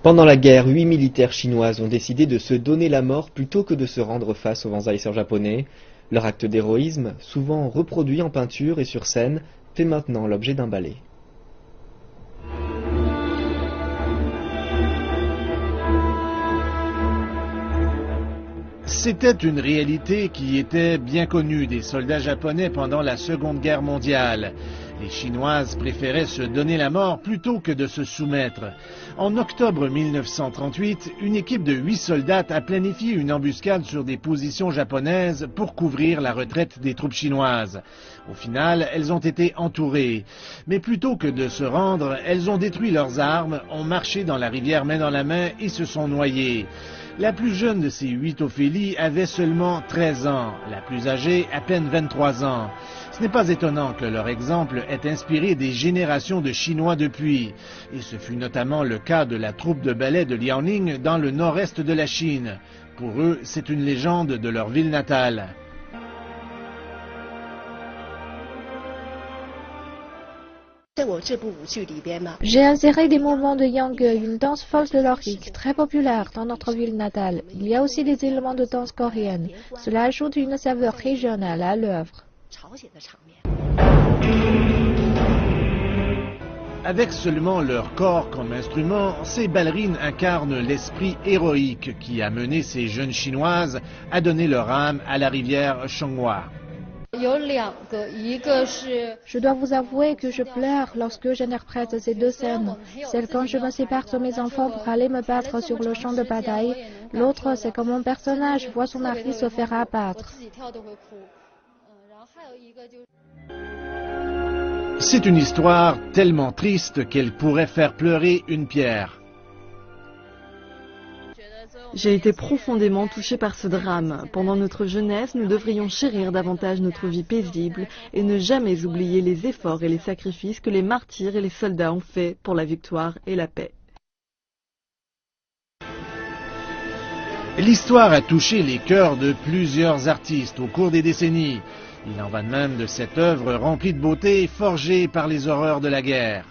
Pendant la guerre, 8 militaires chinoises ont décidé de se donner la mort plutôt que de se rendre face aux envahisseurs japonais. Leur acte d'héroïsme, souvent reproduit en peinture et sur scène, fait maintenant l'objet d'un ballet. C'était une réalité qui était bien connue des soldats japonais pendant la Seconde Guerre mondiale. Les Chinoises préféraient se donner la mort plutôt que de se soumettre. En octobre 1938, une équipe de 8 soldats a planifié une embuscade sur des positions japonaises pour couvrir la retraite des troupes chinoises. Au final, elles ont été entourées. Mais plutôt que de se rendre, elles ont détruit leurs armes, ont marché dans la rivière main dans la main et se sont noyées. La plus jeune de ces 8 Ophélie avait seulement 13 ans, la plus âgée à peine 23 ans. Ce n'est pas étonnant que leur exemple ait inspiré des générations de Chinois depuis. Et ce fut notamment le cas de la troupe de ballet de Liaoning dans le nord-est de la Chine. Pour eux, c'est une légende de leur ville natale. J'ai inséré des mouvements de Yang, une danse folklorique très populaire dans notre ville natale. Il y a aussi des éléments de danse coréenne. Cela ajoute une saveur régionale à l'œuvre. Avec seulement leur corps comme instrument, ces ballerines incarnent l'esprit héroïque qui a mené ces jeunes Chinoises à donner leur âme à la rivière Changhua. Je dois vous avouer que je pleure lorsque j'interprète ces deux scènes. Celle quand je me sépare de mes enfants pour aller me battre sur le champ de bataille. L'autre, c'est quand mon personnage voit son mari se faire abattre. C'est une histoire tellement triste qu'elle pourrait faire pleurer une pierre. J'ai été profondément touchée par ce drame. Pendant notre jeunesse, nous devrions chérir davantage notre vie paisible et ne jamais oublier les efforts et les sacrifices que les martyrs et les soldats ont faits pour la victoire et la paix. L'histoire a touché les cœurs de plusieurs artistes au cours des décennies. Il en va de même de cette œuvre remplie de beauté, forgée par les horreurs de la guerre.